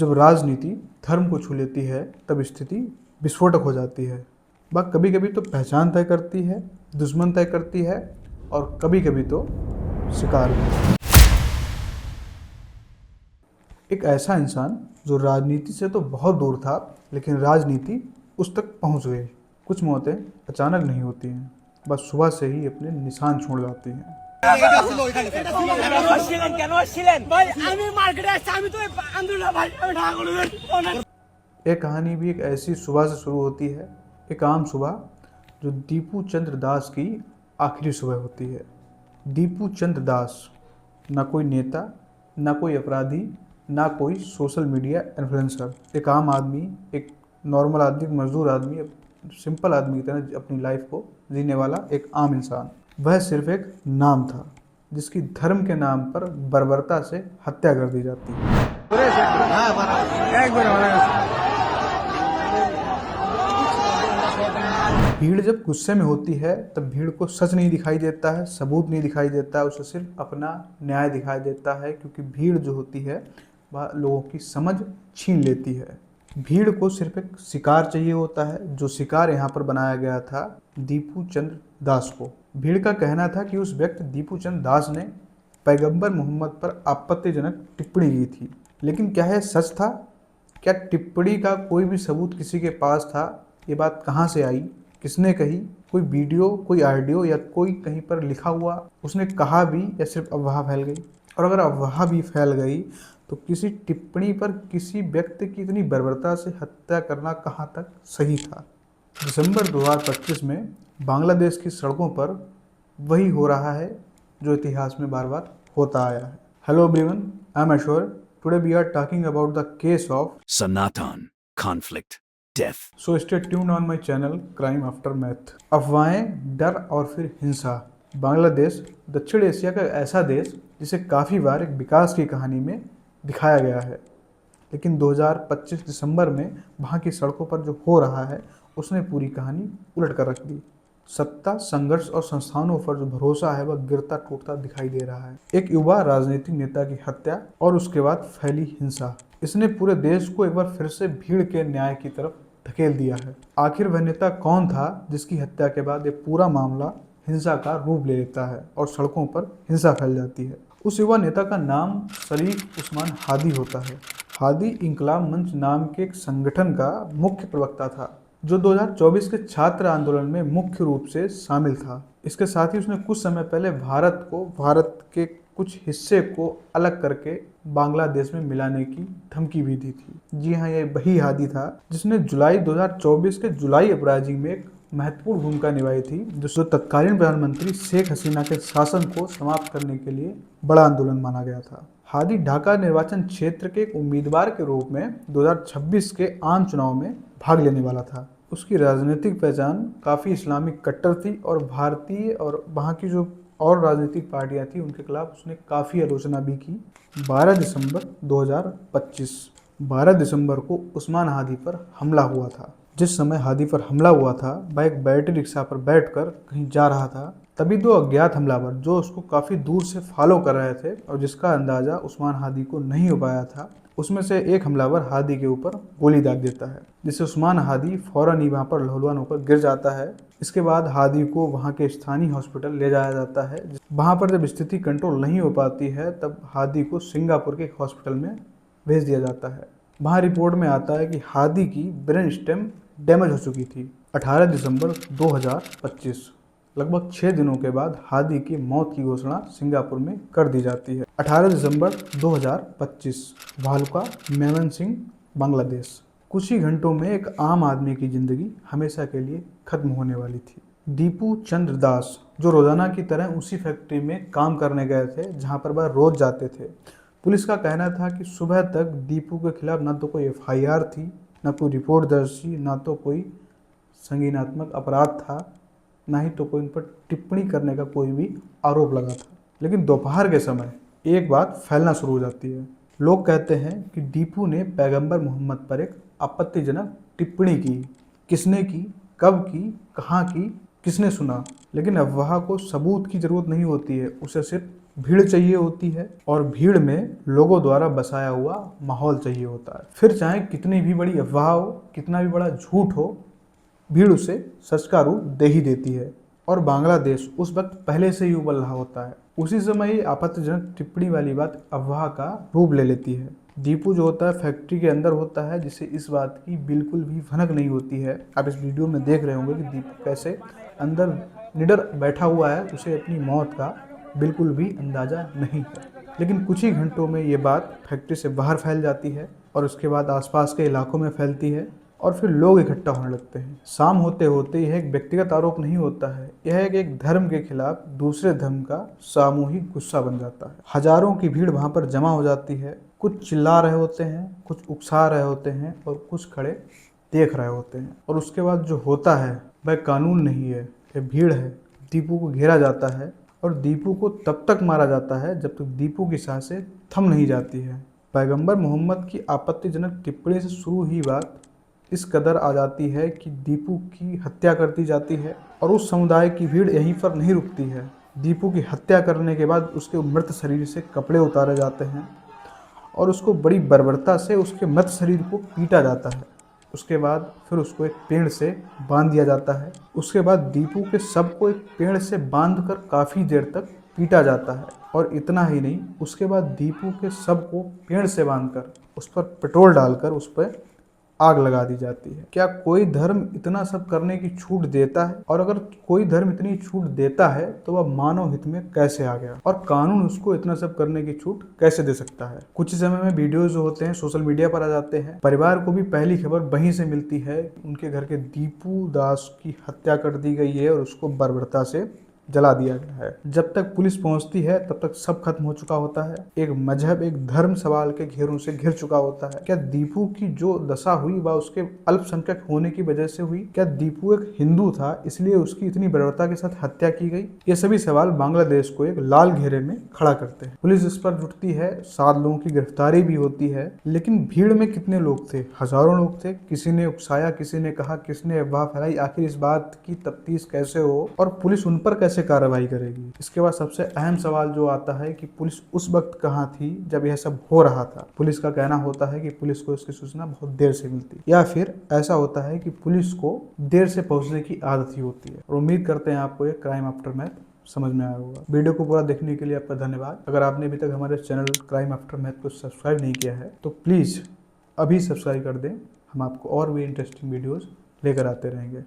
जब राजनीति धर्म को छू लेती है तब स्थिति विस्फोटक हो जाती है। वह कभी कभी तो पहचान तय करती है, दुश्मन तय करती है और कभी कभी तो शिकार भी। एक ऐसा इंसान जो राजनीति से तो बहुत दूर था, लेकिन राजनीति उस तक पहुंच गई। कुछ मौतें अचानक नहीं होती हैं, बस सुबह से ही अपने निशान छोड़ जाती हैं। एक कहानी भी एक ऐसी सुबह से शुरू होती है, एक आम सुबह जो दीपू चंद्र दास की आखिरी सुबह होती है। दीपू चंद्र दास ना कोई नेता, ना कोई अपराधी, ना कोई सोशल मीडिया इन्फ्लुएंसर। एक आम आदमी, एक नॉर्मल आदमी, एक मजदूर आदमी, सिंपल आदमी की तरह अपनी लाइफ को जीने वाला एक आम इंसान। वह सिर्फ एक नाम था जिसकी धर्म के नाम पर बर्बरता से हत्या कर दी जाती है। भीड़ जब गुस्से में होती है तब भीड़ को सच नहीं दिखाई देता है, सबूत नहीं दिखाई देता है, उसे सिर्फ अपना न्याय दिखाई देता है, क्योंकि भीड़ जो होती है वह लोगों की समझ छीन लेती है। भीड़ को सिर्फ एक शिकार चाहिए होता है, जो शिकार यहाँ पर बनाया गया था दीपू चंद्र दास को। भीड़ का कहना था कि उस व्यक्ति दीपू चंद्र दास ने पैगंबर मोहम्मद पर आपत्तिजनक टिप्पणी की थी। लेकिन क्या यह सच था? क्या टिप्पणी का कोई भी सबूत किसी के पास था? ये बात कहाँ से आई, किसने कही? कोई वीडियो, कोई ऑडियो या कोई कहीं पर लिखा हुआ उसने कहा भी, या सिर्फ अफवाह फैल गई? और अगर अफवाह भी फैल गई तो किसी टिप्पणी पर किसी व्यक्ति की इतनी बर्बरता से हत्या करना कहाँ तक सही था? दिसंबर 2025 में बांग्लादेश की सड़कों पर वही हो रहा है जो इतिहास में बार बार होता आया है। Hello everyone, I am Ashor. Today we are talking about the case of Sanatan, conflict, death. So stay tuned on my channel crime aftermath. अफवाहें, डर और फिर हिंसा। बांग्लादेश दक्षिण एशिया का ऐसा देश जिसे काफ़ी बार एक विकास की कहानी में दिखाया गया है, लेकिन 2025 दिसंबर में वहाँ की सड़कों पर जो हो रहा है उसने पूरी कहानी उलट कर रख दी। सत्ता, संघर्ष और संस्थानों पर जो भरोसा है वह गिरता टूटता दिखाई दे रहा है। एक युवा राजनीतिक नेता की हत्या और उसके बाद फैली हिंसा, इसने पूरे देश को एक बार फिर से भीड़ के न्याय की तरफ धकेल दिया है। आखिर वह नेता कौन था जिसकी हत्या के बाद ये पूरा मामला हिंसा का रूप ले लेता है और सड़कों पर हिंसा फैल जाती है? उस युवा नेता का नाम शरीफ उस्मान हादी होता है। हादी इंकलाब मंच नाम के एक संगठन का मुख्य प्रवक्ता था, जो 2024 के छात्र आंदोलन में मुख्य रूप से शामिल था। इसके साथ ही उसने कुछ समय पहले भारत के कुछ हिस्से को अलग करके बांग्लादेश में मिलाने की धमकी भी दी थी। जी हाँ, ये वही हादी था जिसने जुलाई 2024 के जुलाई अपराजिंग में एक महत्वपूर्ण भूमिका निभाई थी, जो तत्कालीन प्रधानमंत्री शेख हसीना के शासन को समाप्त करने के लिए बड़ा आंदोलन माना गया था। हादी ढाका निर्वाचन क्षेत्र के एक उम्मीदवार के रूप में 2026 के आम चुनाव में भाग लेने वाला था। उसकी राजनीतिक पहचान काफ़ी इस्लामिक कट्टर थी और भारतीय और वहाँ की जो और राजनीतिक पार्टियां थी उनके खिलाफ उसने काफ़ी आलोचना भी की। 12 दिसंबर 2025, 12 दिसंबर को उस्मान हादी पर हमला हुआ था। जिस समय हादी पर हमला हुआ था वह एक बैटरी रिक्शा पर बैठकर कहीं जा रहा था। तभी दो अज्ञात हमलावर जो उसको काफ़ी दूर से फॉलो कर रहे थे और जिसका अंदाज़ा उस्मान हादी को नहीं हो पाया था, उसमें से एक हमलावर हादी के ऊपर गोली दाग देता है, जिससे उस्मान हादी फौरन ही वहाँ पर लहूलुहान होकर गिर जाता है। इसके बाद हादी को वहाँ के स्थानीय हॉस्पिटल ले जाया जाता है। वहाँ पर जब स्थिति कंट्रोल नहीं हो पाती है तब हादी को सिंगापुर के एक हॉस्पिटल में भेज दिया जाता है। वहाँ रिपोर्ट में आता है कि हादी की ब्रेन स्टेम डैमेज हो चुकी थी। 18 दिसंबर 2025, लगभग 6 दिनों के बाद हादी की मौत की घोषणा सिंगापुर में कर दी जाती है। 18 दिसंबर 2025, भालुका, मेमनसिंह, बांग्लादेश। कुछ ही घंटों में एक आम आदमी की जिंदगी हमेशा के लिए खत्म होने वाली थी। दीपू चंद्र दास, जो रोजाना की तरह उसी फैक्ट्री में काम करने गए थे जहां पर वह रोज जाते थे। पुलिस का कहना था कि सुबह तक दीपू के खिलाफ न तो कोई FIR थी, न कोई रिपोर्ट दर्ज थी, न तो कोई संज्ञानात्मक अपराध था, न ही तो कोई उन पर टिप्पणी करने का कोई भी आरोप लगा था। लेकिन दोपहर के समय एक बात फैलना शुरू हो जाती है। लोग कहते हैं कि दीपू ने पैगंबर मोहम्मद पर एक आपत्तिजनक टिप्पणी की। किसने की, कब की, कहाँ की, किसने सुना? लेकिन अफवाह को सबूत की जरूरत नहीं होती है, उसे सिर्फ भीड़ चाहिए होती है और भीड़ में लोगों द्वारा बसाया हुआ माहौल चाहिए होता है। फिर चाहे कितनी भी बड़ी अफवाह हो, कितना भी बड़ा झूठ हो, भीड़ उसे सच का रूप दे ही देती है। और बांग्लादेश उस वक्त पहले से ही उबल रहा होता है। उसी समय ही आपत्तिजनक टिप्पणी वाली बात अफवाह का रूप ले लेती है। दीपू जो होता है फैक्ट्री के अंदर होता है, जिसे इस बात की बिल्कुल भी भनक नहीं होती है। आप इस वीडियो में देख रहे होंगे कि दीपू कैसे अंदर निडर बैठा हुआ है, उसे अपनी मौत का बिल्कुल भी अंदाजा नहीं है। लेकिन कुछ ही घंटों में ये बात फैक्ट्री से बाहर फैल जाती है और उसके बाद आसपास के इलाकों में फैलती है और फिर लोग इकट्ठा होने लगते हैं। शाम होते होते यह एक व्यक्तिगत आरोप नहीं होता है, यह एक धर्म के खिलाफ दूसरे धर्म का सामूहिक गुस्सा बन जाता है। हजारों की भीड़ वहां पर जमा हो जाती है। कुछ चिल्ला रहे होते हैं, कुछ उकसा रहे होते हैं और कुछ खड़े देख रहे होते हैं। और उसके बाद जो होता है वह कानून नहीं है, यह भीड़ है। दीपू को घेरा जाता है और दीपू को तब तक मारा जाता है जब तक दीपू की सांसें थम नहीं जाती है। पैगंबर मोहम्मद की आपत्तिजनक टिप्पणी से शुरू ही बात इस कदर आ जाती है कि दीपू की हत्या कर दी जाती है और उस समुदाय की भीड़ यहीं पर नहीं रुकती है। दीपू की हत्या करने के बाद उसके मृत शरीर से कपड़े उतारे जाते हैं और उसको बड़ी बर्बरता से उसके मृत शरीर को पीटा जाता है। उसके बाद फिर उसको एक पेड़ से बांध दिया जाता है। उसके बाद दीपू के शव को एक पेड़ से बांधकर काफ़ी देर तक पीटा जाता है। और इतना ही नहीं, उसके बाद दीपू के शव को पेड़ से बांधकर उस पर पेट्रोल डालकर उस पर आग लगा दी जाती है। क्या कोई धर्म इतना सब करने की छूट देता है? और अगर कोई धर्म इतनी छूट देता है तो वह मानव हित में कैसे आ गया और कानून उसको इतना सब करने की छूट कैसे दे सकता है? कुछ ही समय में वीडियोज जो होते हैं सोशल मीडिया पर आ जाते हैं। परिवार को भी पहली खबर वहीं से मिलती है, उनके घर के दीपू दास की हत्या कर दी गई है और उसको बर्बरता से जला दिया गया है। जब तक पुलिस पहुंचती है तब तक सब खत्म हो चुका होता है। एक मजहब, एक धर्म सवाल के घेरों से घिर चुका होता है। क्या दीपू की जो दशा हुई वह उसके अल्पसंख्यक होने की वजह से हुई? क्या दीपू एक हिंदू था इसलिए उसकी इतनी बर्बरता के साथ हत्या की गई? ये सभी सवाल बांग्लादेश को एक लाल घेरे में खड़ा करते हैं। पुलिस इस पर जुटती है, 7 लोगों की गिरफ्तारी भी होती है। लेकिन भीड़ में कितने लोग थे? हजारों लोग थे। किसी ने उकसाया, किसी ने कहा, किसने अफवाह फैलाई। आखिर इस बात की तफ्तीश कैसे हो और पुलिस उन पर कैसे कार्रवाई करेगी? इसके बाद सबसे अहम सवाल जो आता है कि पुलिस उस वक्त कहाँ थी जब यह सब हो रहा था? पुलिस का कहना होता है कि पुलिस को इसकी सूचना बहुत देर से मिलती, या फिर ऐसा होता है कि पुलिस को देर से पहुंचने की आदत ही होती है। और उम्मीद करते हैं आपको ये क्राइम आफ्टर मैथ समझ में आया होगा। वीडियो को पूरा देखने के लिए आपका धन्यवाद। अगर आपने अभी तक हमारे चैनल क्राइम आफ्टर मैथ को सब्सक्राइब नहीं किया है तो प्लीज़ अभी सब्सक्राइब कर दें। हम आपको और भी इंटरेस्टिंग वीडियोज़ लेकर आते रहेंगे।